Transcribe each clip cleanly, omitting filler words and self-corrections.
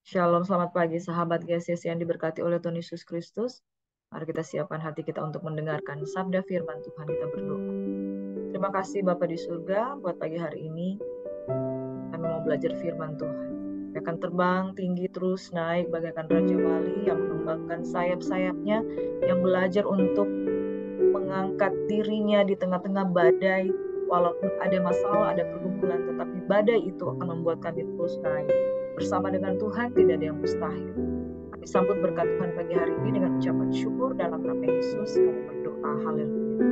Shalom, selamat pagi sahabat GCC yang diberkati oleh Tuhan Yesus Kristus. Mari kita siapkan hati kita untuk mendengarkan sabda firman Tuhan. Kita berdoa. Terima kasih Bapa di surga buat pagi hari ini. Kami mau belajar firman Tuhan. Kami akan terbang tinggi terus naik bagaikan Raja Wali yang mengembangkan sayap-sayapnya, yang belajar untuk mengangkat dirinya di tengah-tengah badai. Walaupun ada masalah, ada pergumulan, tetapi badai itu akan membuat kami terus naik. Bersama dengan Tuhan tidak ada yang mustahil. Kami sambut berkat Tuhan pagi hari ini dengan ucapan syukur dalam nama Yesus. Kami berdoa, haleluya.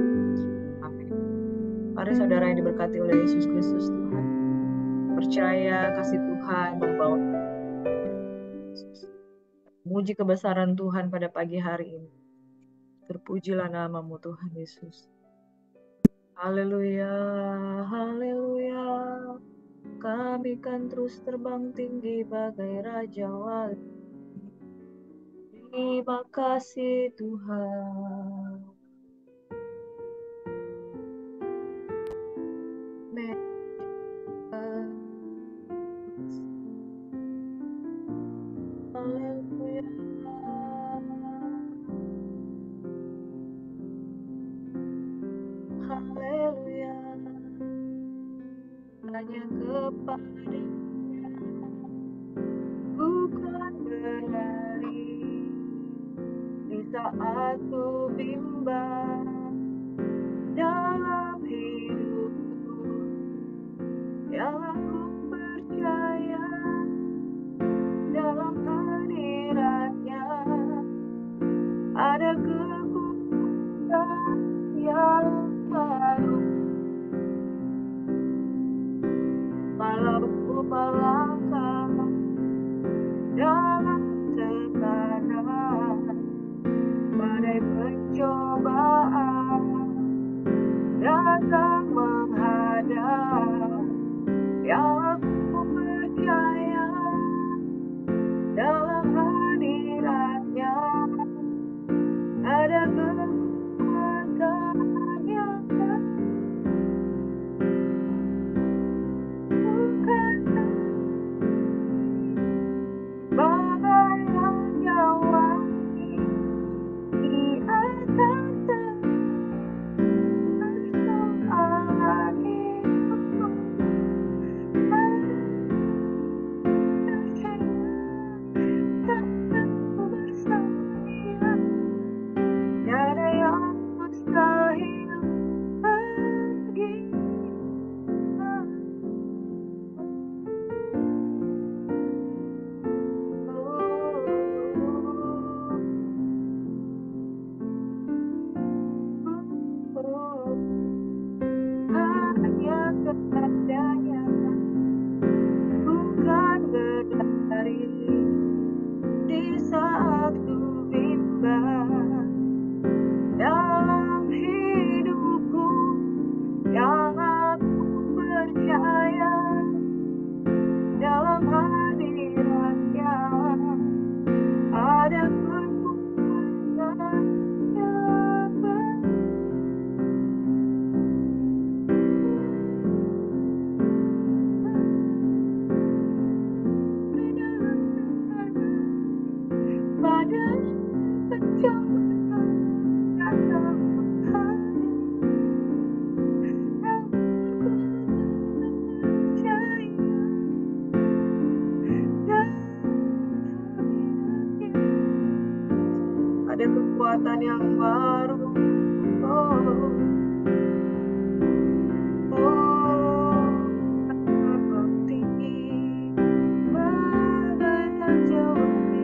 Amin. Mari saudara yang diberkati oleh Yesus Kristus Tuhan, percaya kasih Tuhan membawa muji kebesaran Tuhan pada pagi hari ini. Terpujilah namamu Tuhan Yesus. Haleluya, haleluya. Kami kan terus terbang tinggi bagai Raja Wali. Terima kasih Tuhan. Haleluya. Haleluya. Hanya kepada-Nya bukan berlari di saat ku bimbang dalam hidupku, yang aku percaya dalam hadirat-Nya ada kekuatan yang baru. Walau ku melangkah dalam tekanan, badai pencobaan datang menghadap, yang aku percaya dalam hadirat-Nya ada kekuatan yang bukan bagai Raja Wali di atas persoalan hidupku. Bersama Dia tiada yang mustahil bagi. Hanya kepada-Nya bukan berlari di saat ku bimbang dalam hidupku, yang aku percaya dalam hadirat-Nya ada kekuatan yang baru. Pada pencobaan datang menghadap, yang aku percaya dalam hadirat-Nya ada kekuatan yang baru. Terbang tinggi bagai Raja Wali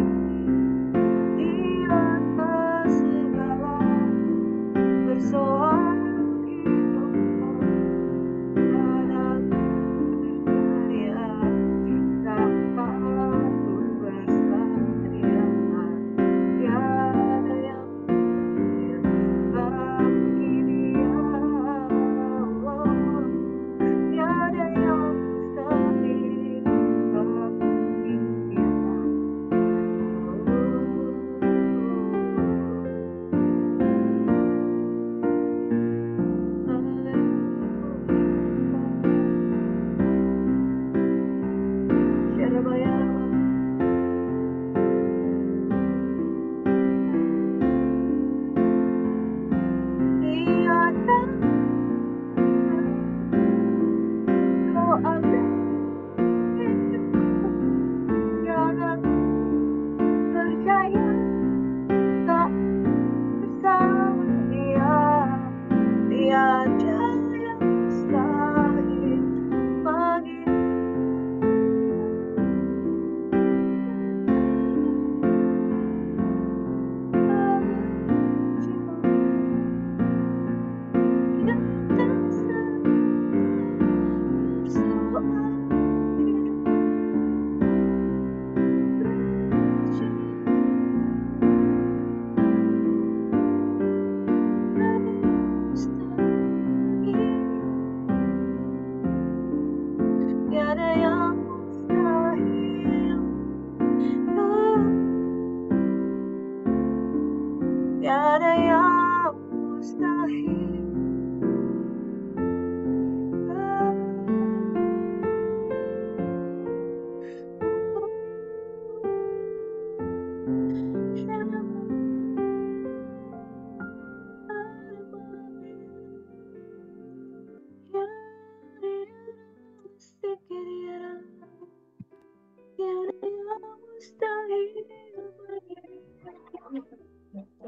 di atas segala persoalan hidupku, dan aku percaya dapat ku bersama Dia tiada yang mustahil bagi Dia.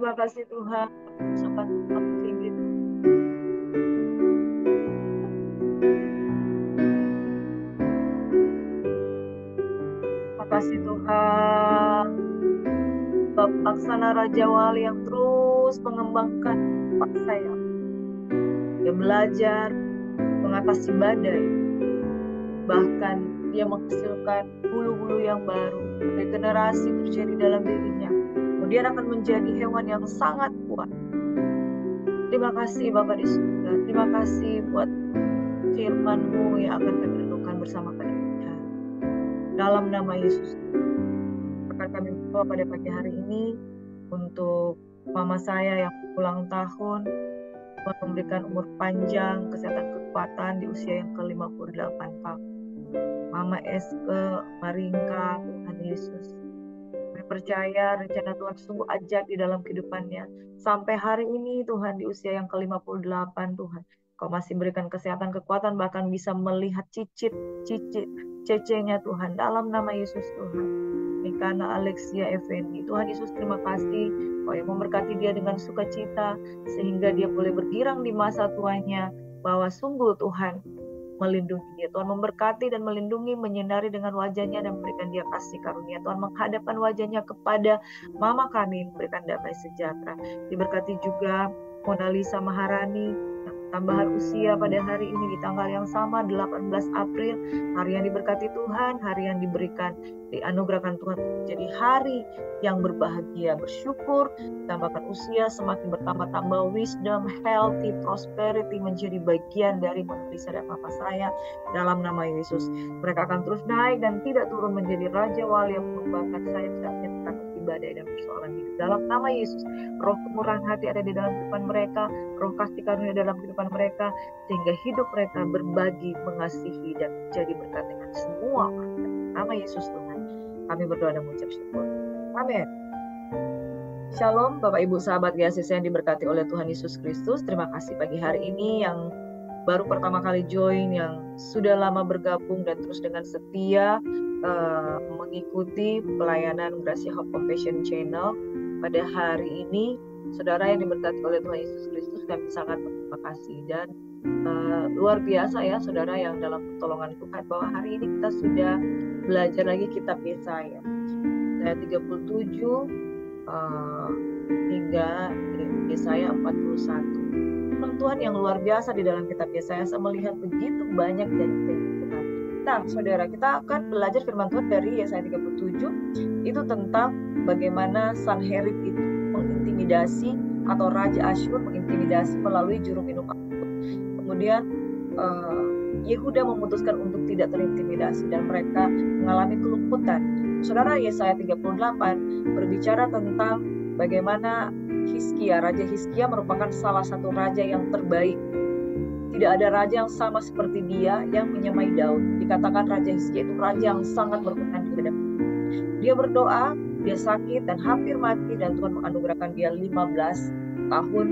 Terima kasih Tuhan, usapan Tuhan tinggi. Terima kasih Tuhan, sebab laksana Raja Wali yang terus mengembangkan paksa saya. Dia belajar mengatasi badai, bahkan dia menghasilkan bulu-bulu yang baru. Regenerasi terjadi dalam dirinya. Kemudian akan menjadi hewan yang sangat kuat. Terima kasih Bapa di surga. Terima kasih buat firman-Mu yang akan kami renungkan bersama pada pagi hari. Dalam nama Yesus, akan kami berdoa pada pagi hari ini untuk mama saya yang ulang tahun. Tuhan memberikan umur panjang, kesehatan, kekuatan di usia yang ke-58 tahun. Mama Eske, Maringka, Tuhan Yesus. Kami percaya rencana Tuhan sungguh ajaib di dalam kehidupannya. Sampai hari ini Tuhan di usia yang ke-58 Tuhan. Kau masih berikan kesehatan, kekuatan, bahkan bisa melihat cece-nya Tuhan. Dalam nama Yesus Tuhan. Mikana Alexia Effendi. Tuhan Yesus terima kasih. Kau yang memberkati dia dengan sukacita. Sehingga dia boleh bergirang di masa tuanya. Bahwa sungguh Tuhan melindungi dia. Tuhan memberkati dan melindungi, menyinari dengan wajahnya dan memberikan dia kasih karunia. Tuhan menghadapkan wajahnya kepada mama kami, memberikan damai sejahtera. Diberkati juga Mona Lisa Maharani, tambahan usia pada hari ini di tanggal yang sama 18 April, hari yang diberkati Tuhan, hari yang diberikan, dianugerahkan Tuhan menjadi hari yang berbahagia, bersyukur, tambahkan usia, semakin bertambah-tambah wisdom, healthy, prosperity menjadi bagian dari Mona Lisa dan Papa saya. Dalam nama Yesus, mereka akan terus naik dan tidak turun menjadi Raja Wali yang mengembangkan saya tidak menyertakan badai dan persoalan hidup. Dalam nama Yesus, roh kemurahan hati ada di dalam kehidupan mereka, roh kasih karunia dalam kehidupan mereka, sehingga hidup mereka berbagi, mengasihi, dan menjadi berkat dengan semua orang. Nama Yesus Tuhan, kami berdoa dan mengucap syukur. Amin. Shalom Bapak Ibu sahabat GACC yang diberkati oleh Tuhan Yesus Kristus. Terima kasih pagi hari ini yang baru pertama kali join, yang sudah lama bergabung dan terus dengan setia mengikuti pelayanan Gracia Hope Compassion Channel. Pada hari ini, saudara yang diberkati oleh Tuhan Yesus Kristus, kami sangat berterima kasih. Dan luar biasa ya saudara yang dalam pertolongan Tuhan, bahwa hari ini kita sudah belajar lagi kitab Yesaya. Ayat 37 hingga Yesaya 41. Tuhan yang luar biasa di dalam kitab Yesaya. Saya melihat begitu banyak janji Tuhan. Nah, saudara, kita akan belajar firman Tuhan dari Yesaya 37 itu tentang bagaimana Sanherib itu mengintimidasi, atau Raja Asyur mengintimidasi melalui juru minum anggur. Kemudian Yehuda memutuskan untuk tidak terintimidasi dan mereka mengalami kelumputan. Saudara, Yesaya 38 berbicara tentang bagaimana Raja Hizkia merupakan salah satu raja yang terbaik. Tidak ada raja yang sama seperti dia yang menyamai Daud. Dikatakan Raja Hizkia itu raja yang sangat berkenan di hadapan. Dia berdoa, dia sakit dan hampir mati, dan Tuhan menganugerahkan dia 15 tahun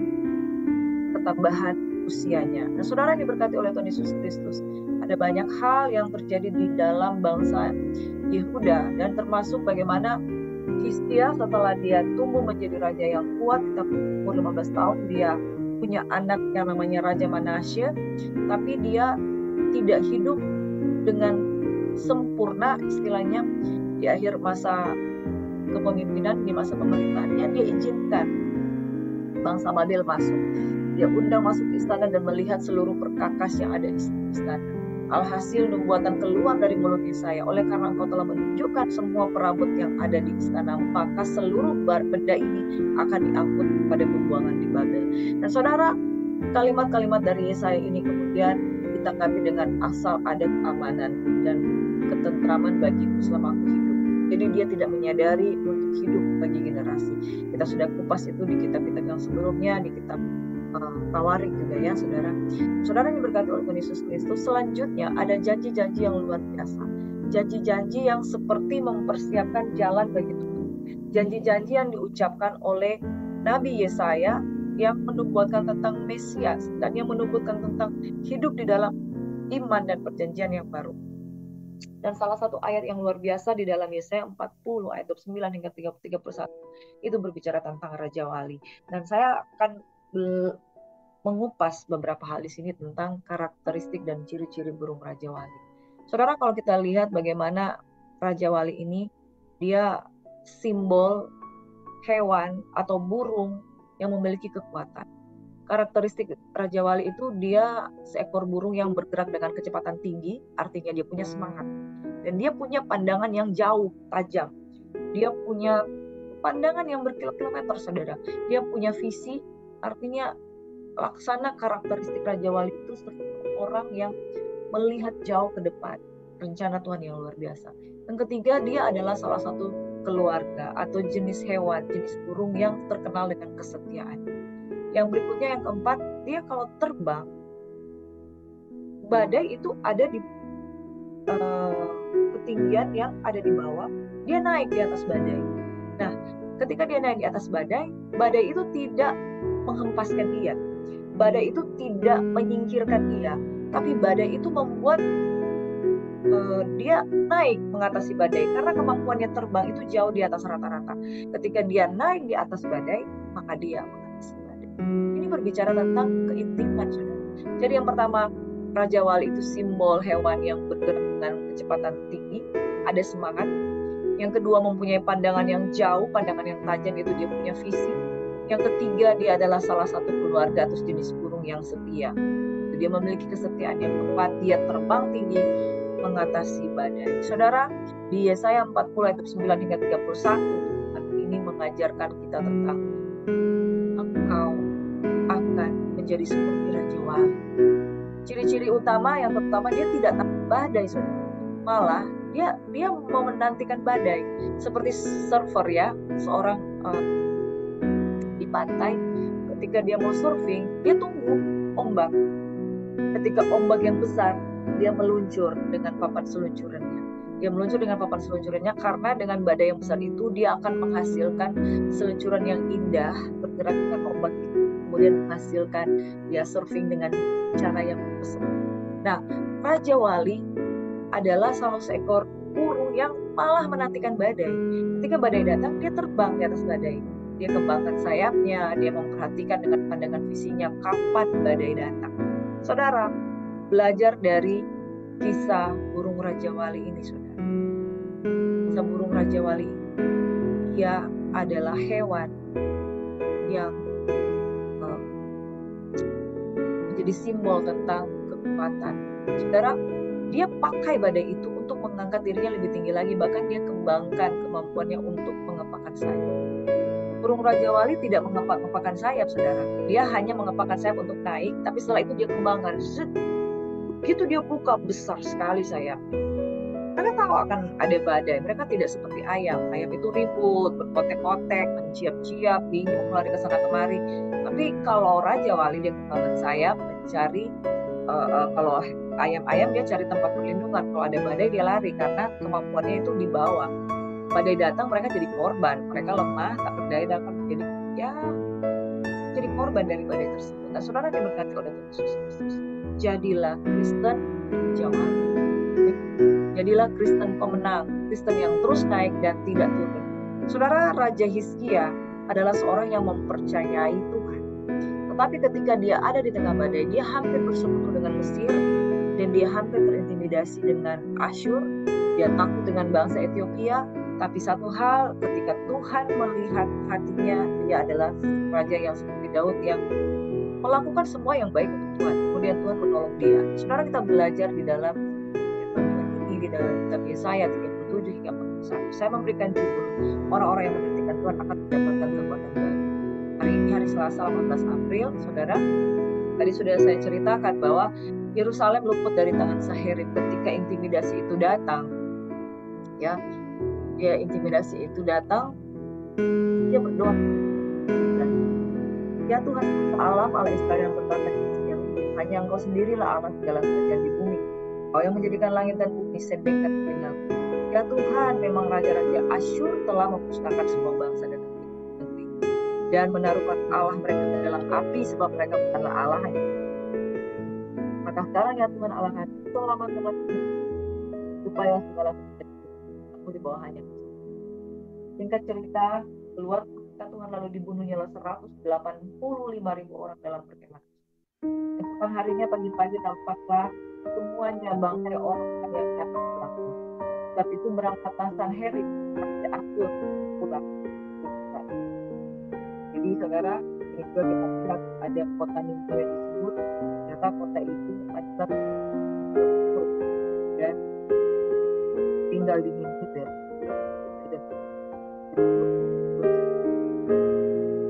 ketambahan usianya. Nah, saudara yang diberkati oleh Tuhan Yesus Kristus, ada banyak hal yang terjadi di dalam bangsa Yehuda, dan termasuk bagaimana Hizkia setelah dia tumbuh menjadi raja yang kuat, tapi umur 15 tahun dia punya anak yang namanya Raja Manasye, tapi dia tidak hidup dengan sempurna, istilahnya di akhir masa kepemimpinan, di masa pemerintahannya dia izinkan bangsa Babel masuk. Dia undang masuk ke istana dan melihat seluruh perkakas yang ada di istana. Alhasil nubuatan keluar dari mulut Yesaya, oleh karena engkau telah menunjukkan semua perabot yang ada di istana, maka seluruh benda ini akan diangkut pada pembuangan di Babel. Dan saudara, kalimat-kalimat dari Yesaya ini kemudian ditanggapi dengan asal ada keamanan dan ketentraman bagiku selama aku hidup. Jadi dia tidak menyadari untuk hidup bagi generasi. Kita sudah kupas itu di kitab-kitab yang sebelumnya, di kitab Tawarik juga ya saudara. Saudara yang diberkati oleh Tuhan Yesus Kristus, selanjutnya ada janji-janji yang luar biasa. Janji-janji yang seperti mempersiapkan jalan bagi Tuhan. Janji-janji yang diucapkan oleh Nabi Yesaya yang menubuatkan tentang Mesias dan yang menubuatkan tentang hidup di dalam iman dan perjanjian yang baru. Dan salah satu ayat yang luar biasa di dalam Yesaya 40 ayat 29 hingga 31 itu berbicara tentang Raja Wali. Dan saya akan mengupas beberapa hal di sini tentang karakteristik dan ciri-ciri burung Raja Wali. Saudara, kalau kita lihat bagaimana Raja Wali ini, dia simbol hewan atau burung yang memiliki kekuatan. Karakteristik Raja Wali itu dia seekor burung yang bergerak dengan kecepatan tinggi, artinya dia punya semangat. Dan dia punya pandangan yang jauh, tajam. Dia punya pandangan yang berkilometer, saudara. Dia punya visi, artinya laksana karakteristik Raja Wali itu seperti orang yang melihat jauh ke depan. Rencana Tuhan yang luar biasa. Yang ketiga, dia adalah salah satu keluarga atau jenis hewan, jenis burung yang terkenal dengan kesetiaan. Yang berikutnya, yang keempat, dia kalau terbang, badai itu ada di ketinggian yang ada di bawah, dia naik di atas badai. Nah, ketika dia naik di atas badai, badai itu tidak menghempaskan dia. Badai itu tidak menyingkirkan dia, tapi badai itu membuat dia naik mengatasi badai, karena kemampuannya terbang itu jauh di atas rata-rata. Ketika dia naik di atas badai, maka dia mengatasi badai. Ini berbicara tentang keintiman, saudara. Jadi yang pertama, Raja Wali itu simbol hewan yang bergerak dengan kecepatan tinggi, ada semangat. Yang kedua, mempunyai pandangan yang jauh, pandangan yang tajam, itu dia punya visi. Yang ketiga, dia adalah salah satu keluarga atau jenis burung yang setia. Dia memiliki kesetiaan. Yang keempat, dia terbang tinggi mengatasi badai. Saudara, di Yesaya 40 ayat 9 hingga 31, Tuhan ini mengajarkan kita tentang engkau akan menjadi seperti Raja Wali. Ciri-ciri utama, yang pertama, dia tidak takut badai, saudara. Malah dia mau menantikan badai, seperti surfer ya, seorang di pantai. Ketika dia mau surfing, dia tunggu ombak. Ketika ombak yang besar, dia meluncur dengan papan seluncurannya. Dia meluncur dengan papan seluncurannya karena dengan badai yang besar itu dia akan menghasilkan seluncuran yang indah, bergerak dengan ombak itu, kemudian menghasilkan dia surfing dengan cara yang pesat. Nah, Raja Wali adalah salah seekor burung yang malah menantikan badai. Ketika badai datang, dia terbang di atas badai. Dia kembangkan sayapnya, dia memperhatikan dengan pandangan visinya kapan badai datang. Saudara, belajar dari kisah burung Raja Wali ini, saudara. Kisah burung Raja Wali ini, dia adalah hewan yang menjadi simbol tentang kekuatan. Saudara, dia pakai badai itu untuk mengangkat dirinya lebih tinggi lagi, bahkan dia kembangkan kemampuannya untuk mengepakkan sayap. Burung Raja Wali tidak mengepakkan sayap, saudara. Dia hanya mengepakkan sayap untuk naik, tapi setelah itu dia kembangkan. Begitu dia buka, besar sekali sayap. Mereka tahu akan ada badai. Mereka tidak seperti ayam. Ayam itu ribut, berkotek-kotek, menciap-ciap, bingung, lari ke sana kemari. Tapi kalau Raja Wali, dia kembangkan sayap, mencari kalau ayam-ayam dia cari tempat perlindungan. Kalau ada badai dia lari karena kemampuannya itu di bawah. Badai datang, mereka jadi korban. Mereka lemah, tak berdaya, dapat jadi korban dari badai tersebut. Nah, saudara diberkati oleh Tuhan Yesus Kristus. Jadilah Kristen jamaah. Jadilah Kristen pemenang, Kristen yang terus naik dan tidak turun. Saudara, Raja Hizkia adalah seorang yang mempercayai Tuhan. Tetapi ketika dia ada di tengah badai, dia hampir bersekutu dengan Mesir dan dia hampir terintimidasi dengan Asyur. Dia takut dengan bangsa Ethiopia. Tapi satu hal, ketika Tuhan melihat hatinya, dia adalah raja yang seperti Daud yang melakukan semua yang baik untuk Tuhan. Kemudian Tuhan menolong dia. Saudara, kita belajar di dalam firman ini, di dalam kitab Yesaya 37 hingga 41. Saya memberikan judul, orang-orang yang menantikan Tuhan akan mendapatkan kekuatan baru. Hari ini hari Selasa 18 April, saudara. Tadi sudah saya ceritakan bahwa Yerusalem luput dari tangan Sanherib ketika intimidasi itu datang. Ya, intimidasi itu datang, dia berdoa, ya Tuhan Allah Israel yang berkata, hanya Engkau sendirilah Allah segala kerajaan di bumi, Kau yang menjadikan langit dan bumi sedekat dengan. Ya Tuhan, memang raja-raja Asyur telah memusnahkan semua bangsa dan negeri dan menaruhkan Allah mereka ke dalam api, sebab mereka bukanlah Allah hanya. Maka sekarang ya Tuhan Allah kami, selama supaya segala aku di bawahnya. Singkat cerita, keluar Tuhan lalu dibunuhnya 185.000 orang dalam perkemahan. Esokan harinya pagi-pagi tampaklah semuanya bangkai orang yang datang berlaku. Sebab itu berangkatlah Sanherib ke Asyur pulang. Jadi saudara, ini juga kita lihat ada kota Niniwe disebut. Ternyata kota itu adalah dan tinggal di Niniwe.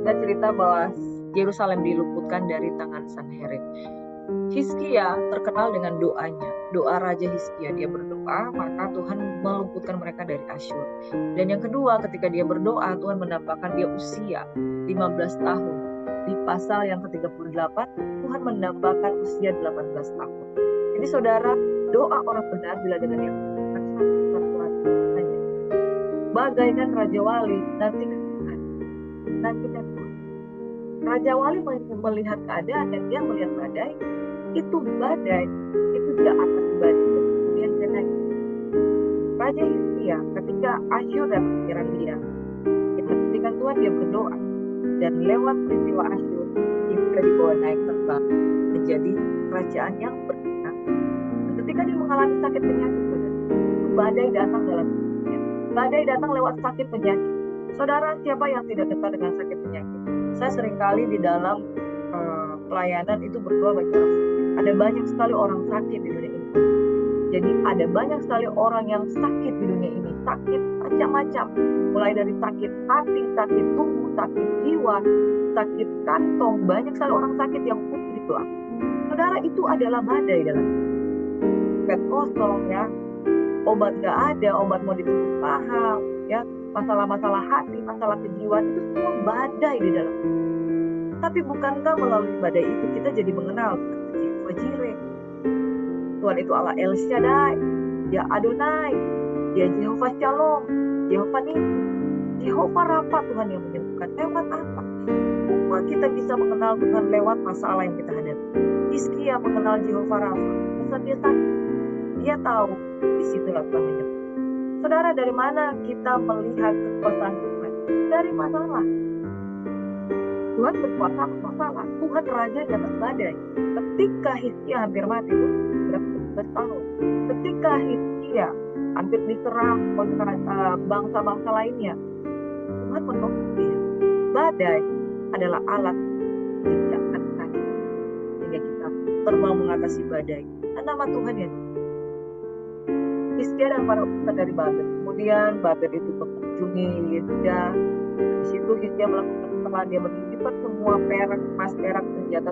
Ada cerita bahwa Yerusalem diluputkan dari tangan Sanherib. Hizkia terkenal dengan doanya, doa Raja Hizkia. Dia berdoa, maka Tuhan meluputkan mereka dari Asyur. Dan yang kedua, ketika dia berdoa, Tuhan menambahkan dia usia 15 tahun. Di pasal yang ke-38, Tuhan menambahkan usia 18 tahun. Jadi saudara, doa orang benar bila dengan yang bagaikan Raja Wali, nanti Tuhan. Raja Wali melihat keadaan dan dia melihat badai. Itu badai, itu dia atas badai, kemudian dia naik. Raja Hizkia ketika Asyur dan pikiran dia hentikan Tuhan, dia berdoa, dan lewat peristiwa Asyur dia sudah dibawa naik terbang menjadi kerajaan yang berkenan. Dan ketika dia mengalami sakit penyakit, badai datang dalam hidupnya. Badai datang lewat sakit penyakit. Saudara, siapa yang tidak dekat dengan sakit penyakit? Saya seringkali di dalam pelayanan itu berdoa bagi orang sakit. Ada banyak sekali orang sakit di dunia ini. Jadi ada banyak sekali orang yang sakit di dunia ini. Sakit macam-macam. Mulai dari sakit hati, sakit tubuh, sakit jiwa, sakit kantong. Banyak sekali orang sakit yang butuh didoa. Saudara, itu adalah badai dalam bed kosong ya. Obat gak ada, obat mau ditutup paham ya. Masalah-masalah hati, masalah kejiwaan, itu semua badai di dalam. Tapi bukankah melalui badai itu kita jadi mengenal Jehovah Jireh? Tuhan itu Allah El Shaddai, Dia Adonai, Dia Jehovah Shalom, Jehovah Nissi, Jehovah Rafa, Tuhan yang menyembuhkan. Lewat apa? Semua kita bisa mengenal Tuhan lewat masalah yang kita hadapi. Hizkia mengenal Jehovah Rafa. Saat dia sakit, dia tahu disitulah Tuhan menyembuhkan. Saudara, dari mana kita melihat kekuasaan Tuhan? Dari masalah. Tuhan berkuasa atas masalah. Tuhan raja di atas badai. Ketika Hizkia hampir mati, berapa tahun. Ketika Hizkia hampir diserang oleh bangsa-bangsa lainnya, Tuhan menolong dia. Badai adalah alat tindakan kaki sehingga kita terbang mengatasi badai. Dan nama Tuhan ya. Hizkia dan para utusan dari Babel. Kemudian Babel itu mengunjungi Yehuda. Di situ Hizkia melakukan setelah dia menyimpan semua perak, emas, perak,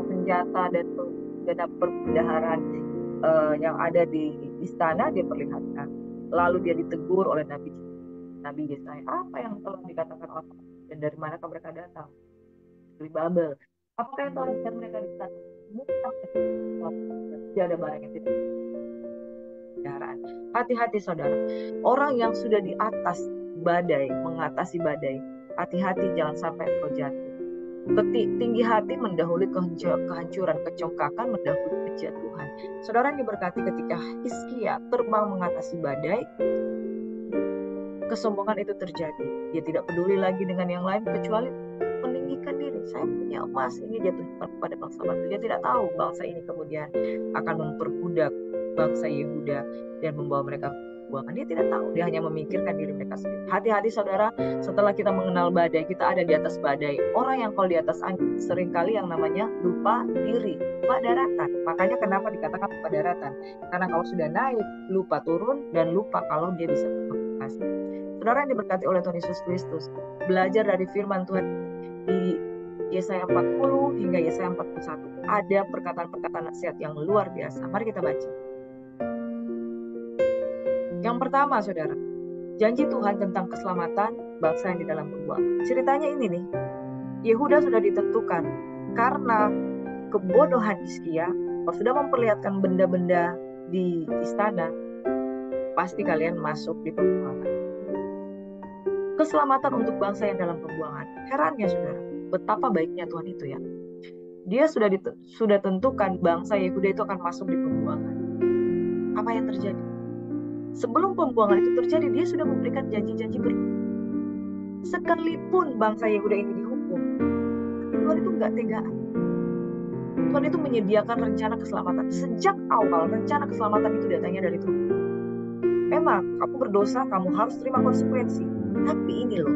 senjata dan segenap perbendaharaan yang ada di istana, dia perlihatkan. Lalu dia ditegur oleh Nabi Yesaya. Apa yang telah dikatakan Allah? Dan dari manakah mereka datang? Dari Babel. Apakah yang telah dikatakan mereka di sana? Tidak ada barang yang tidak. Hati-hati saudara. Orang yang sudah di atas badai, mengatasi badai, hati-hati jangan sampai engkau jatuh. Tinggi hati mendahului kehancuran, kecongkakan mendahului kejatuhan. Saudara yang diberkati, ketika Hizkia terbang mengatasi badai, kesombongan itu terjadi. Dia tidak peduli lagi dengan yang lain kecuali meninggikan diri. Saya punya emas, ini dia tunjukkan kepada bangsa batu. Dia tidak tahu bangsa ini kemudian akan memperbudak bangsa Yehuda dan membawa mereka buangan. Dia tidak tahu, dia hanya memikirkan diri mereka sendiri. Hati-hati saudara, setelah kita mengenal badai, kita ada di atas badai. Orang yang kalau di atas angin seringkali yang namanya lupa diri, lupa daratan. Makanya kenapa dikatakan lupa daratan? Karena kalau sudah naik, lupa turun dan lupa kalau dia bisa berkomunikasi. Saudara yang diberkati oleh Tuhan Yesus Kristus, belajar dari firman Tuhan di Yesaya 40 hingga Yesaya 41. Ada perkataan-perkataan nasihat yang luar biasa. Mari kita baca. Yang pertama, saudara, janji Tuhan tentang keselamatan bangsa yang di dalam pembuangan. Ceritanya ini nih, Yehuda sudah ditentukan karena kebodohan Hizkia. Kalau sudah memperlihatkan benda-benda di istana, pasti kalian masuk di pembuangan. Keselamatan untuk bangsa yang dalam pembuangan. Herannya saudara, betapa baiknya Tuhan itu ya. Dia sudah tentukan bangsa Yehuda itu akan masuk di pembuangan. Apa yang terjadi? Sebelum pembuangan itu terjadi, dia sudah memberikan janji-janji sekalipun bangsa Yehuda ini dihukum, Tuhan itu nggak tegaan. Tuhan itu menyediakan rencana keselamatan. Sejak awal, rencana keselamatan itu datangnya dari Tuhan. Memang, kamu berdosa, kamu harus terima konsekuensi. Tapi ini loh,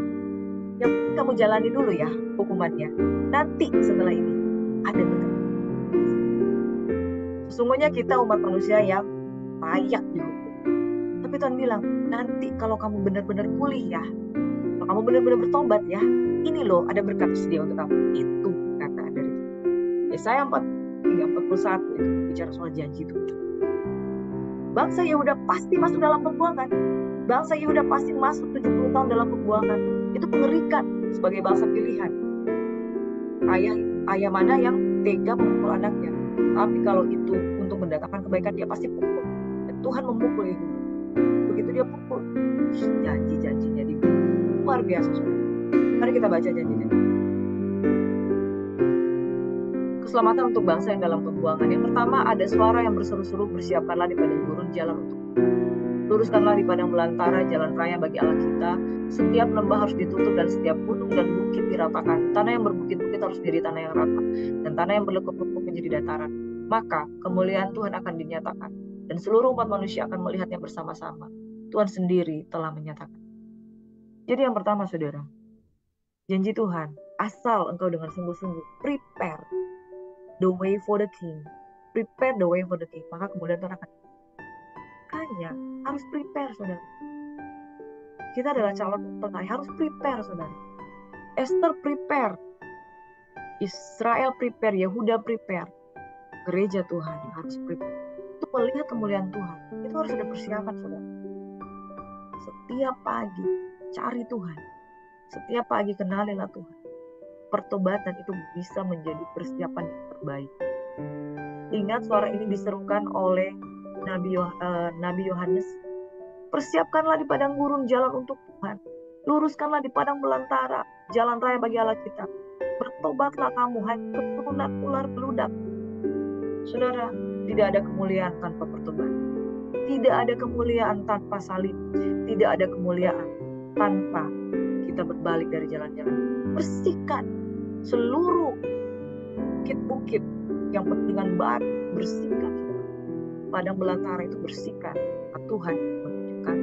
yang kamu jalani dulu ya hukumannya. Nanti setelah ini, ada berkat. Sesungguhnya kita umat manusia yang layak dihukum. Tapi Tuhan bilang, nanti kalau kamu benar-benar pulih ya, kalau kamu benar-benar bertobat ya, ini loh ada berkat sedia untuk kamu. Itu kata dari Yesaya 41 itu bicara soal janji itu. Bangsa Yehuda pasti masuk dalam pembuangan. Bangsa Yehuda pasti masuk 70 tahun dalam pembuangan. Itu mengerikan sebagai bangsa pilihan. Ayah mana yang tega memukul anaknya. Tapi kalau itu untuk mendatangkan kebaikan, dia pasti pukul. Dan Tuhan memukul Yehuda. Begitu dia pukul, janji-janjinya di luar biasa. Mari kita baca janji-janji. Keselamatan untuk bangsa yang dalam pembuangan. Yang pertama, ada suara yang berseru-seru, bersiapkanlah di padang gurun jalan untuk Tuhan. Luruskanlah di padang belantara jalan raya bagi Allah kita. Setiap lembah harus ditutup dan setiap gunung dan bukit diratakan. Tanah yang berbukit-bukit harus menjadi tanah yang rata dan tanah yang berlekuk-lekuk menjadi dataran. Maka kemuliaan Tuhan akan dinyatakan dan seluruh umat manusia akan melihatnya bersama-sama. Tuhan sendiri telah menyatakan. Jadi yang pertama, saudara, janji Tuhan, asal engkau dengan sungguh-sungguh prepare the way for the king. Prepare the way for the king. Maka kemudian Tuhan akan. Makanya harus prepare, saudara. Kita adalah calon pengayah, harus prepare, saudara. Esther prepare. Israel prepare. Yehuda prepare. Gereja Tuhan harus prepare. Untuk melihat kemuliaan Tuhan, itu harus ada persiapan, saudara. Setiap pagi cari Tuhan. Setiap pagi kenalilah Tuhan. Pertobatan itu bisa menjadi persiapan yang terbaik. Ingat suara ini diserukan oleh Nabi Yohanes. Persiapkanlah di padang gurun jalan untuk Tuhan. Luruskanlah di padang belantara jalan raya bagi Allah kita. Bertobatlah kamu, hai keturunan ular beludak. Saudara, tidak ada kemuliaan tanpa pertobatan. Tidak ada kemuliaan tanpa salib. Tidak ada kemuliaan tanpa kita berbalik dari jalan-jalan. Bersihkan seluruh bukit-bukit yang penuh dengan batu, bersihkan. Padang belantara itu bersihkan. Tuhan menunjukkan.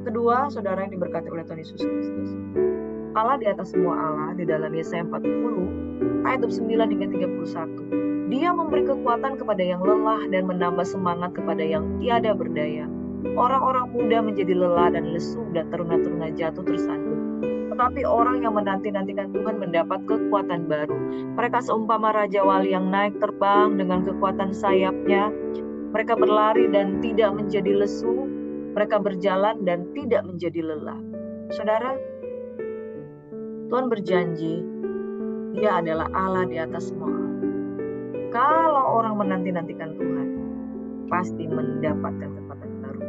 Kedua, saudara yang diberkati oleh Tuhan Yesus Kristus. Allah di atas semua Allah, di dalam Yesaya 40 ayat 29 hingga 31. Dia memberi kekuatan kepada yang lelah dan menambah semangat kepada yang tiada berdaya. Orang-orang muda menjadi lelah dan lesu dan teruna-teruna jatuh tersandung. Tetapi orang yang menanti-nantikan Tuhan mendapat kekuatan baru. Mereka seumpama Raja Wali yang naik terbang dengan kekuatan sayapnya. Mereka berlari dan tidak menjadi lesu. Mereka berjalan dan tidak menjadi lelah. Saudara, Tuhan berjanji, Dia adalah Allah di atas semua Allah. Kalau orang menanti-nantikan Tuhan, pasti mendapatkan kekuatan baru.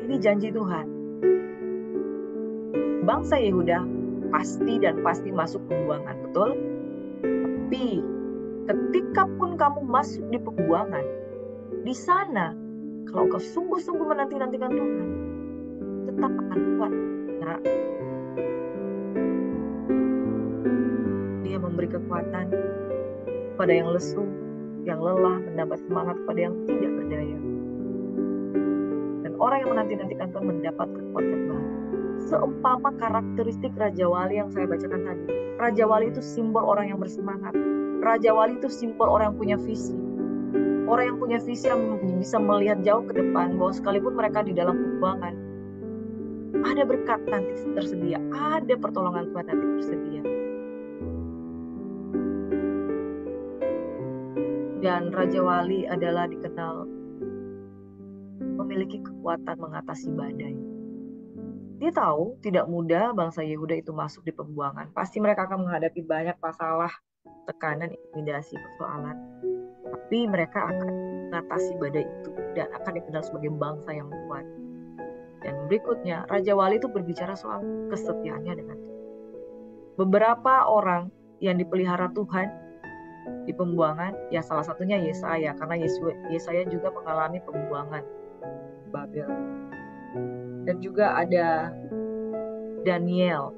Ini janji Tuhan. Bangsa Yehuda pasti masuk pembuangan, betul? Tapi ketika pun kamu masuk di pembuangan, di sana, kalau kau sungguh-sungguh menanti-nantikan Tuhan, tetap akan kuat. Nah, Dia memberi kekuatan pada yang lesu, yang lelah, mendapat semangat pada yang tidak berdaya. Dan orang yang menanti-nantikan Tuhan mendapat kekuatan baru. Seumpama karakteristik Raja Wali yang saya bacakan tadi. Raja Wali itu simbol orang yang bersemangat. Raja Wali itu simbol orang yang punya visi. Orang yang punya visi yang bisa melihat jauh ke depan, bahwa sekalipun mereka di dalam pembuangan, ada berkat nanti tersedia, ada pertolongan Tuhan nanti tersedia. Dan Raja Wali adalah dikenal memiliki kekuatan mengatasi badai. Dia tahu tidak mudah bangsa Yehuda itu masuk di pembuangan. Pasti mereka akan menghadapi banyak masalah, tekanan, intimidasi, persoalan. Tapi mereka akan mengatasi badai itu dan akan dikenal sebagai bangsa yang kuat. Dan berikutnya, Raja Wali itu berbicara soal kesetiaannya dengan Tuhan. Beberapa orang yang dipelihara Tuhan di pembuangan? Ya salah satunya Yesaya, karena Yesaya juga mengalami pembuangan di Babel. Dan juga ada Daniel,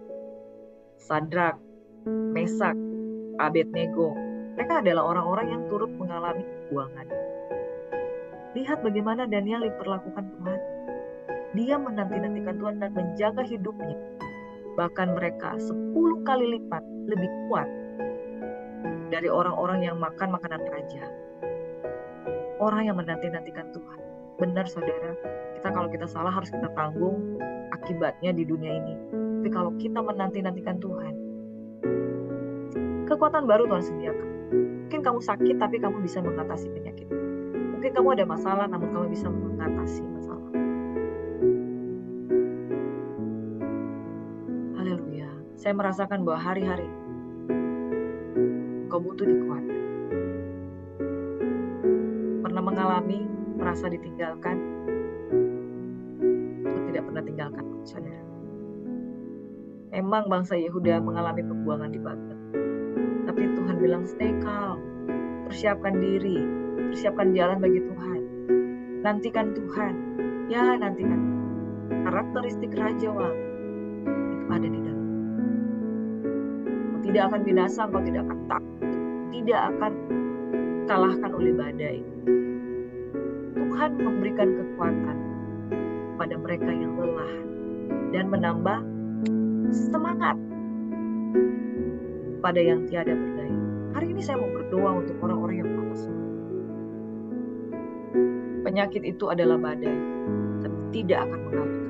Sadrak, Mesak, Abednego. Mereka adalah orang-orang yang turut mengalami pembuangan. Lihat bagaimana Daniel diperlakukan Tuhan. Dia menanti-nantikan Tuhan dan menjaga hidupnya. Bahkan mereka 10 kali lipat lebih kuat dari orang-orang yang makan makanan raja. Orang yang menanti-nantikan Tuhan. Benar saudara, kalau kita salah harus kita tanggung akibatnya di dunia ini. Tapi kalau kita menanti-nantikan Tuhan, kekuatan baru Tuhan sediakan. Mungkin kamu sakit tapi kamu bisa mengatasi penyakit. Mungkin kamu ada masalah namun kamu bisa mengatasi masalah. Haleluya. Saya merasakan bahwa hari-hari kau butuh dikuatkan. Pernah mengalami merasa ditinggalkan? Atau tidak pernah tinggalkan, saudara? Memang bangsa Yehuda mengalami pembuangan di Babel. Tapi Tuhan bilang stay calm. Persiapkan diri. Persiapkan jalan bagi Tuhan. Nantikan Tuhan. Ya, nantikan. Karakteristik Raja Wali itu ada di dalam. Kau tidak akan binasa, kau tidak akan takut. Tidak akan kalahkan oleh badai. Tuhan memberikan kekuatan pada mereka yang lelah dan menambah semangat pada yang tiada berdaya. Hari ini saya mau berdoa untuk orang-orang yang patah semangat. Penyakit itu adalah badai, tapi tidak akan mengalahkan.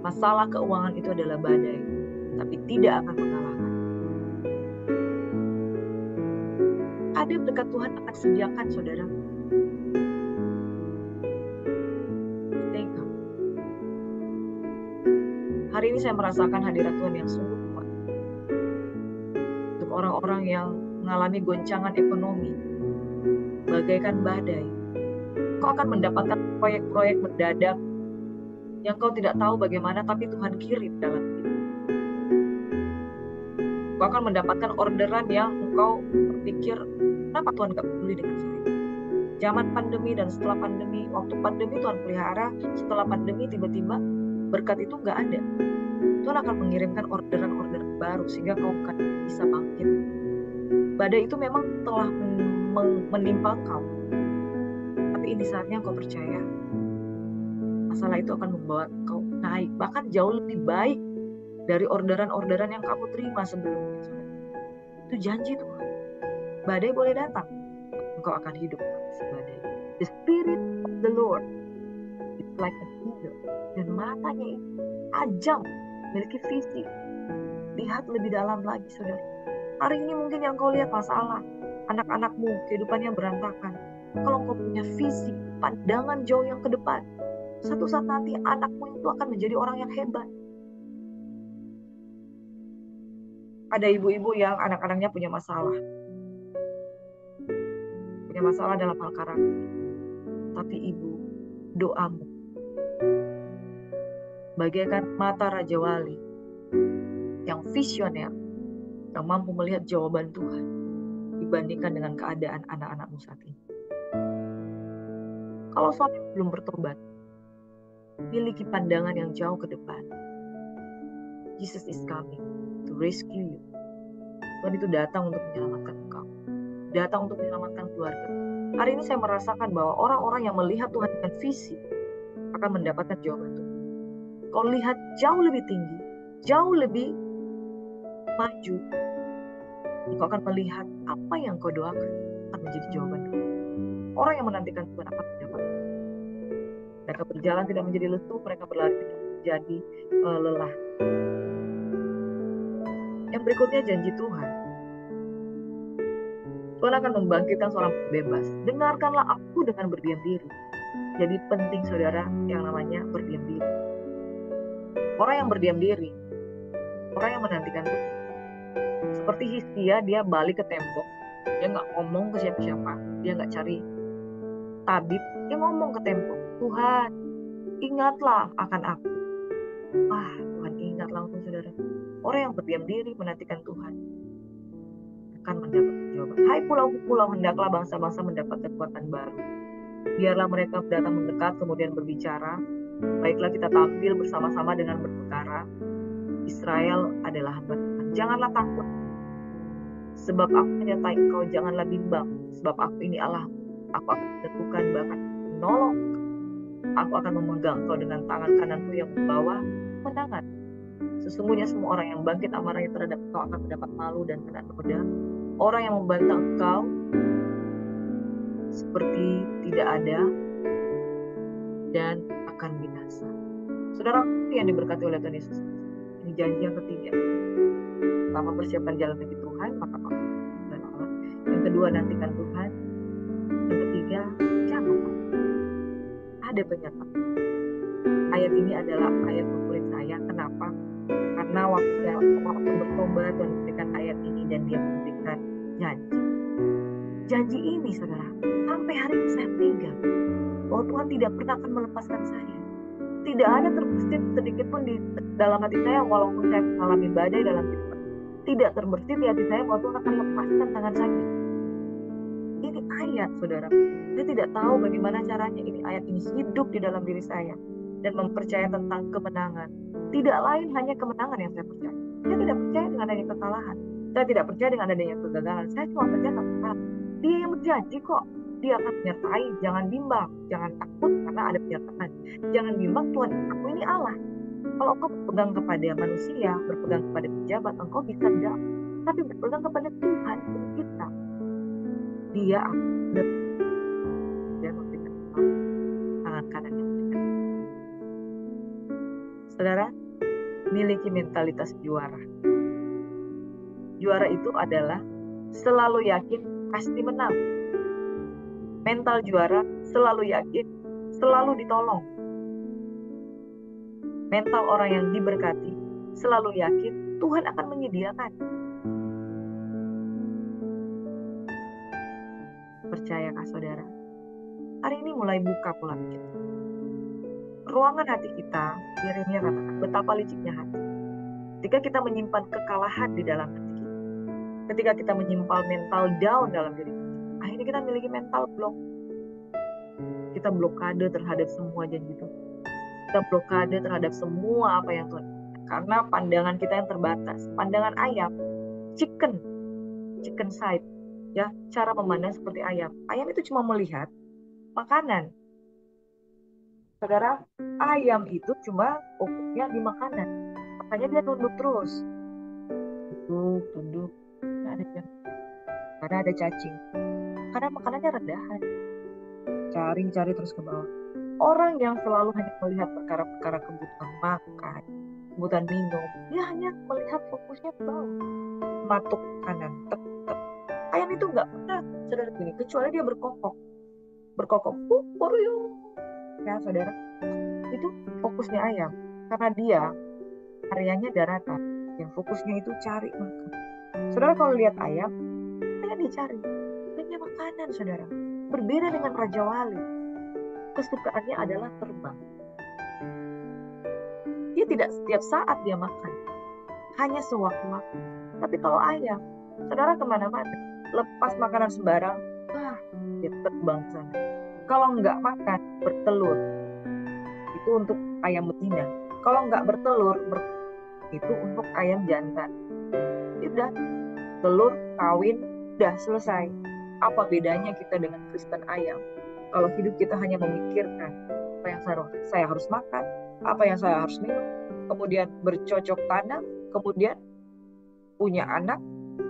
Masalah keuangan itu adalah badai, tapi tidak akan mengalahkan. Ada berkat Tuhan akan sediakan, saudara. Hari ini saya merasakan hadirat Tuhan yang sungguh kuat. Untuk orang-orang yang mengalami goncangan ekonomi, bagaikan badai. Kau akan mendapatkan proyek-proyek mendadak yang kau tidak tahu bagaimana, tapi Tuhan kirim dalam hidup. Kau akan mendapatkan orderan yang engkau berpikir, kenapa Tuhan gak peduli dengan saya? Zaman pandemi dan setelah pandemi, waktu pandemi Tuhan pelihara, setelah pandemi tiba-tiba berkat itu gak ada. Tuhan akan mengirimkan orderan-orderan baru sehingga kau akan bisa bangkit. Badai itu memang telah menimpa kau. Tapi ini saatnya kau percaya masalah itu akan membawa kau naik, bahkan jauh lebih baik dari orderan-orderan yang kamu terima sebelumnya. Itu janji Tuhan. Badai boleh datang, engkau akan hidup mengatasi badai. The Spirit of the Lord is like a eagle, dan matanya itu tajam, memiliki visi. Lihat lebih dalam lagi, saudara. Hari ini mungkin yang kau lihat masalah, anak-anakmu kehidupannya berantakan. Kalau kau punya visi, pandangan jauh yang ke depan, satu saat nanti anakmu itu akan menjadi orang yang hebat. Ada ibu-ibu yang anak-anaknya punya masalah dalam hal karakter. Tapi ibu, doamu bagaikan mata Raja Wali yang visioner, yang mampu melihat jawaban Tuhan dibandingkan dengan keadaan anak-anakmu saat ini. Kalau suami belum bertobat, miliki pandangan yang jauh ke depan. Jesus is coming to rescue you. Tuhan itu datang untuk menyelamatkan engkau, datang untuk menyelamatkan keluarga. Hari ini saya merasakan bahwa orang-orang yang melihat Tuhan dengan visi akan mendapatkan jawaban Tuhan. Kau lihat jauh lebih tinggi, jauh lebih maju, engkau akan melihat apa yang kau doakan akan menjadi jawaban Tuhan. Orang yang menantikan Tuhan akan mendapat. Mereka berjalan tidak menjadi lesu, mereka berlari tidak menjadi lelah. Yang berikutnya janji Tuhan. Tuhan akan membangkitkan seorang bebas. Dengarkanlah aku dengan berdiam diri. Jadi penting saudara yang namanya berdiam diri. Orang yang berdiam diri, orang yang menantikan Tuhan. Seperti Hizkia, dia balik ke tembok. Dia gak ngomong ke siapa-siapa. Dia gak cari tabib. Dia ngomong ke tembok. Tuhan, ingatlah akan aku. Tuhan ingatlah untuk saudara. Orang yang berdiam diri menantikan Tuhan akan mendapat jawaban. Hai pulau-pulau, hendaklah bangsa-bangsa mendapat kekuatan baru. Biarlah mereka datang mendekat kemudian berbicara. Baiklah kita tampil bersama-sama dengan berperkara. Israel adalah hamba Tuhan. Janganlah takut, sebab aku menyertai engkau. Janganlah bimbang, sebab aku ini Allah. Aku akan menentukan, bahkan menolong. Aku akan memegang engkau dengan tangan kananku yang membawa kemenangan. Sesungguhnya semua orang yang bangkit amarahnya terhadap engkau akan mendapat malu dan kena noda. Orang yang membantah engkau seperti tidak ada dan akan binasa. Saudara yang diberkati oleh Tuhan Yesus, ini janji yang ketiga. Pertama, persiapkan jalan bagi Tuhan, maka dan Allah. Yang kedua, nantikan Tuhan. Yang ketiga, jangan takut. Ada penyertaan. Ayat ini adalah ayat favorit saya. Kenapa? Karena waktu bertobat, Tuhan memberikan ayat ini dan dia memberikan janji. Janji ini, saudara, sampai hari ini saya pegang bahwa Tuhan tidak pernah akan melepaskan saya. Tidak ada terbesit sedikit pun di dalam hati saya, walaupun saya mengalami badai dalam hidup. Tidak terbesit di hati saya bahwa Tuhan akan lepaskan tangan saya. Ini ayat, saudara. Saya tidak tahu bagaimana caranya ini ayat ini hidup di dalam diri saya dan mempercayai tentang kemenangan. Tidak lain hanya kemenangan yang saya percaya. Saya tidak percaya dengan adanya kekalahan. Saya tidak percaya dengan adanya kegagalan. Saya cuma percaya tentang Dia yang berjanji kok. Dia akan menyertai. Jangan bimbang, jangan takut karena ada penyertaan. Jangan bimbang, Tuhan aku ini Allah. Kalau engkau berpegang kepada manusia, berpegang kepada pejabat, engkau bisa tidak. Tapi berpegang kepada Tuhan kita, Dia akan dan memberikan tangan kanan yang benar. Saudara, miliki mentalitas juara. Juara itu adalah selalu yakin pasti menang. Mental juara selalu yakin, selalu ditolong. Mental orang yang diberkati selalu yakin Tuhan akan menyediakan. Percayakah saudara? Hari ini mulai buka pola pikir. Ruangan hati kita, Yeremia katakan, betapa liciknya hati. Ketika kita menyimpan kekalahan di dalam hati kita, ketika kita menyimpan mental down dalam diri kita, akhirnya kita memiliki mental block. Kita blokade terhadap semua janji Tuhan. Kita blokade terhadap semua apa yang Tuhan. Karena pandangan kita yang terbatas. Pandangan ayam, chicken side, ya, cara memandang seperti ayam. Ayam itu cuma melihat makanan. Saudara, ayam itu cuma fokusnya di makanan. Makanya dia tunduk terus. Tunduk. Karena ada cacing. Karena makanannya rendahan. Cari terus ke bawah. Orang yang selalu hanya melihat perkara-perkara kebutuhan makan, kebutuhan minum, dia hanya melihat fokusnya ke bawah. Matuk kanan, tek. Ayam itu nggak pernah, saudara, gini, kecuali dia berkokok. Ya, saudara, itu fokusnya ayam. Karena dia areanya daratan, yang fokusnya itu cari makan. Saudara kalau lihat ayam, dia dicari, hanya makanan, saudara. Berbeda dengan Raja Wali. Kesukaannya adalah terbang. Dia tidak setiap saat dia makan. Hanya sewaktu-waktu. Tapi kalau ayam, saudara kemana-mana, lepas makanan sembarang, dia terbang sana. Kalau nggak makan, bertelur. Itu untuk ayam betina. Kalau nggak bertelur, itu untuk ayam jantan. Udah, telur, kawin, udah selesai. Apa bedanya kita dengan Kristen ayam? Kalau hidup kita hanya memikirkan apa yang saya harus makan, apa yang saya harus minum, kemudian bercocok tanam, kemudian punya anak,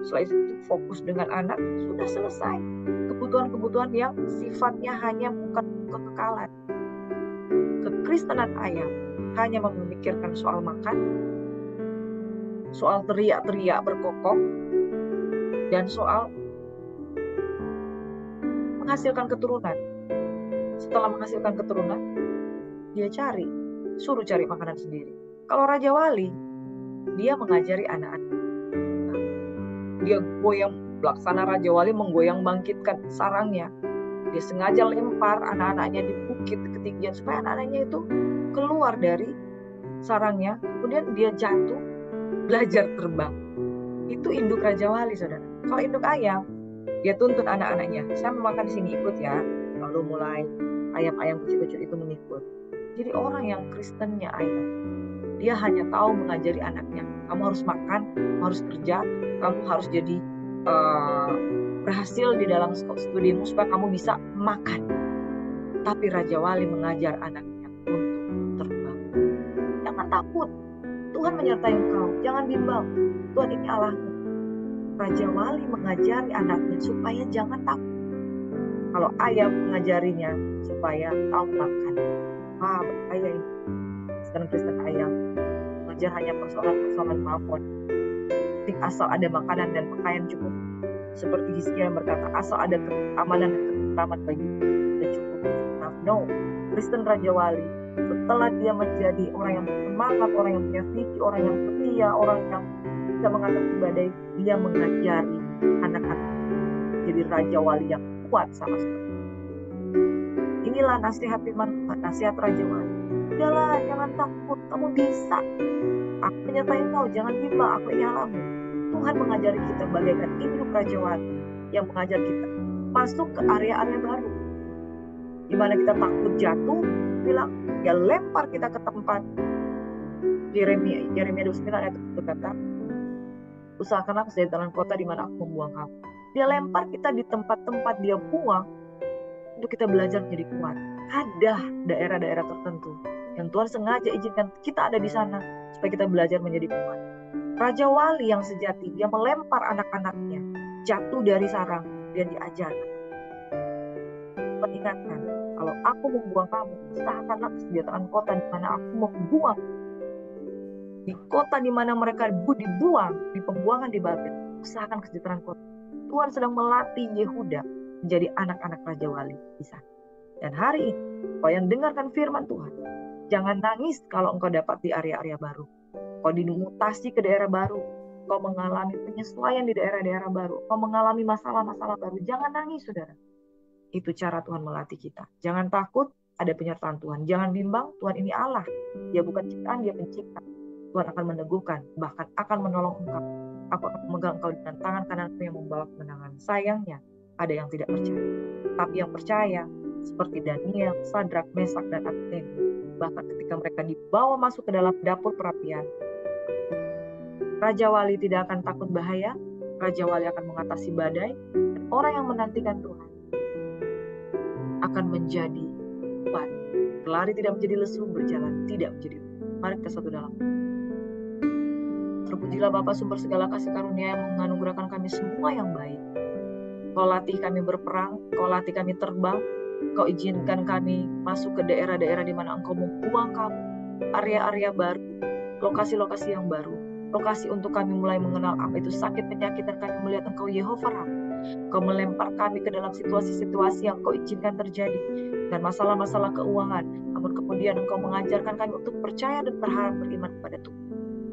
setelah itu fokus dengan anak, sudah selesai. Kebutuhan-kebutuhan yang sifatnya hanya bukan kekekalan. Kekristenan ayam hanya memikirkan soal makan, soal teriak-teriak berkokok, dan soal menghasilkan keturunan. Setelah menghasilkan keturunan, dia suruh cari makanan sendiri. Kalau Raja Wali, dia mengajari anak-anak. Dia goyang, pelaksana Raja Wali menggoyang bangkitkan sarangnya. Dia sengaja lempar anak-anaknya di bukit ketinggian supaya anak-anaknya itu keluar dari sarangnya. Kemudian dia jatuh, belajar terbang. Itu induk Raja Wali, saudara. Kalau induk ayam, dia tuntut anak-anaknya, saya mau makan di sini, ikut ya. Lalu mulai ayam-ayam kecil-kecil itu mengikut. Jadi orang yang Kristennya ayam, dia hanya tahu mengajari anaknya, kamu harus makan, kamu harus kerja, kamu harus jadi berhasil di dalam studimu supaya kamu bisa makan. Tapi Raja Wali mengajar anaknya untuk terbang. Jangan takut, Tuhan menyertai engkau, jangan bimbang, Tuhan ini Allahmu. Raja Wali mengajari anaknya supaya jangan takut. Kalau ayam mengajarinya supaya tahu makan. Bahaya ini. Kristen ayam mengajar hanya persoalan mawon. Asal ada makanan dan pakaian cukup. Seperti Hizkia yang berkata, asal ada keamanan dan ketentraman bagi sudah cukup. No, Kristen Raja Wali setelah dia menjadi orang yang semangat, orang yang punya visi, orang yang setia, orang yang bisa mengatasi badai, dia mengajari anak-anak jadi Raja Wali yang kuat sama sekali. Inilah nasihat firman Tuhan, nasihat Raja Wali. Udahlah, jangan takut, kamu bisa. Aku menyertai kau, jangan bimbang, aku ini Allahmu. Tuhan mengajari kita bagaikan induk Raja Wali yang mengajar kita masuk ke area-area baru. Di mana kita takut jatuh, bilang, ya lempar kita ke tempat. Yeremia 29 ayat itu berkata, usahakanlah kesejahteraan kota di mana aku membuang kamu. Dia lempar kita di tempat-tempat dia buang untuk kita belajar menjadi kuat. Ada daerah-daerah tertentu yang Tuhan sengaja izinkan kita ada di sana supaya kita belajar menjadi kuat. Raja Wali yang sejati, dia melempar anak-anaknya jatuh dari sarang dan diajarkan. Peringatkan, kalau aku membuang kamu, usahakanlah kesejahteraan kota di mana aku membuang. Di kota di mana mereka dibuang, di pembuangan di Babel, usahakan kesejahteraan kota. Tuhan sedang melatih Yehuda menjadi anak-anak Raja Wali di sana. Dan hari ini, kau yang dengarkan firman Tuhan, jangan nangis kalau engkau dapat di area-area baru. Kau dimutasi ke daerah baru, kau mengalami penyesuaian di daerah-daerah baru, kau mengalami masalah-masalah baru. Jangan nangis, saudara. Itu cara Tuhan melatih kita. Jangan takut, ada penyertaan Tuhan. Jangan bimbang, Tuhan ini Allah. Dia bukan ciptaan, dia pencipta. Tuhan akan meneguhkan, bahkan akan menolong engkau. Aku akan memegang engkau dengan tangan kananku yang membawa kemenangan. Sayangnya, ada yang tidak percaya. Tapi yang percaya, seperti Daniel, Sadrak, Mesak, dan Abednego, bahkan ketika mereka dibawa masuk ke dalam dapur perapian, Raja Wali tidak akan takut bahaya, Raja Wali akan mengatasi badai, dan orang yang menantikan Tuhan akan menjadi kuat. Berlari tidak menjadi lesu, berjalan tidak menjadi lesu. Mari kita satu dalam. Terpujilah Bapa sumber segala kasih karunia yang menganugerahkan kami semua yang baik. Kau latih kami berperang, kau latih kami terbang, kau izinkan kami masuk ke daerah-daerah di mana engkau membuang kami, area-area baru, lokasi-lokasi yang baru, lokasi untuk kami mulai mengenal apa itu sakit penyakit, dan kami melihat engkau Yehova Rafa. Kau melempar kami ke dalam situasi-situasi yang kau izinkan terjadi, dan masalah-masalah keuangan, namun kemudian engkau mengajarkan kami untuk percaya dan berharap beriman kepada Tuhan.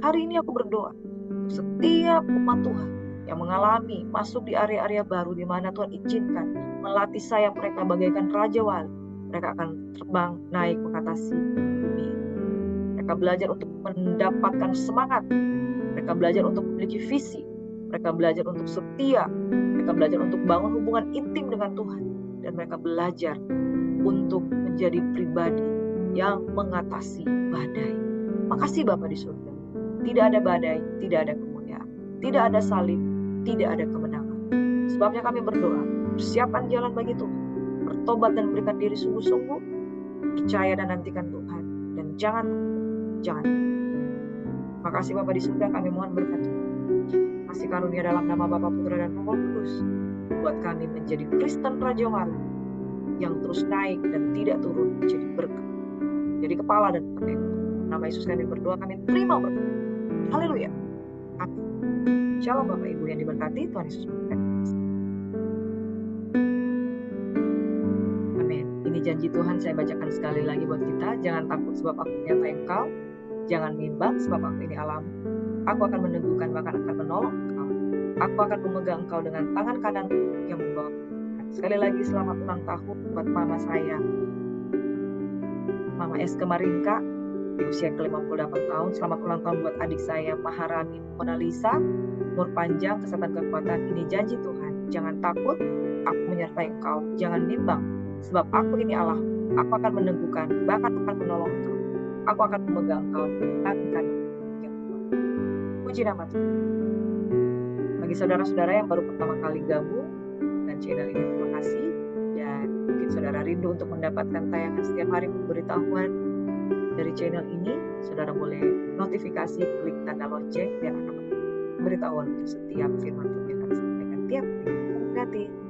Hari ini aku berdoa untuk setiap umat Tuhan yang mengalami masuk di area-area baru di mana Tuhan izinkan melatih sayap mereka bagaikan Raja Wali. Mereka akan terbang naik mengatasi dunia. Mereka belajar untuk mendapatkan semangat. Mereka belajar untuk memiliki visi. Mereka belajar untuk setia. Mereka belajar untuk bangun hubungan intim dengan Tuhan. Dan mereka belajar untuk menjadi pribadi yang mengatasi badai. Makasih Bapa di surga. Tidak ada badai, tidak ada kemuliaan, tidak ada salib, tidak ada kemenangan. Sebabnya kami berdoa, persiapkan jalan bagi Tuhan, bertobat dan berikan diri sungguh-sungguh, percaya dan nantikan Tuhan, dan jangan. Makasih Bapa di surga, kami mohon berkat Tuhan. Kasih karunia dalam nama Bapa, Putra, dan Roh Kudus, buat kami menjadi Kristen Raja Wali yang terus naik dan tidak turun, menjadi berkat, jadi kepala dan penengah. Nama Yesus kami berdoa, kami terima berkat. Haleluya. Amin. Shalom Bapak Ibu yang diberkati, Tuhan Yesus memberkati. Amin. Ini janji Tuhan, saya bacakan sekali lagi buat kita. Jangan takut sebab aku menyertai engkau. Jangan bimbang sebab aku ini Allahmu. Aku akan meneguhkan, bahkan akan menolong engkau. Aku akan memegang engkau dengan tangan kanan yang membawa. Sekali lagi selamat ulang tahun buat mama saya, Mama Eske Marinka. di usia ke-58 tahun. Selamat ulang tahun buat adik saya Maharani Mona Lisa. Umur panjang, kesehatan, kekuatan. Ini janji Tuhan. Jangan takut, aku menyertai engkau. Jangan bimbang, sebab aku ini Allah. Aku akan meneguhkan, bahkan akan menolong engkau. Aku akan memegang engkau dengan kanan yang kuat. Puji nama Tuhan. Bagi saudara-saudara yang baru pertama kali gabung dan channel ini, terima kasih. Dan mungkin saudara rindu untuk mendapatkan tayangan setiap hari pemberitahuan dari channel ini, saudara boleh notifikasi, klik tanda lonceng biar akan pemberitahuan untuk setiap firman Tuhan yang akan disampaikan tiap hari. Terima kasih.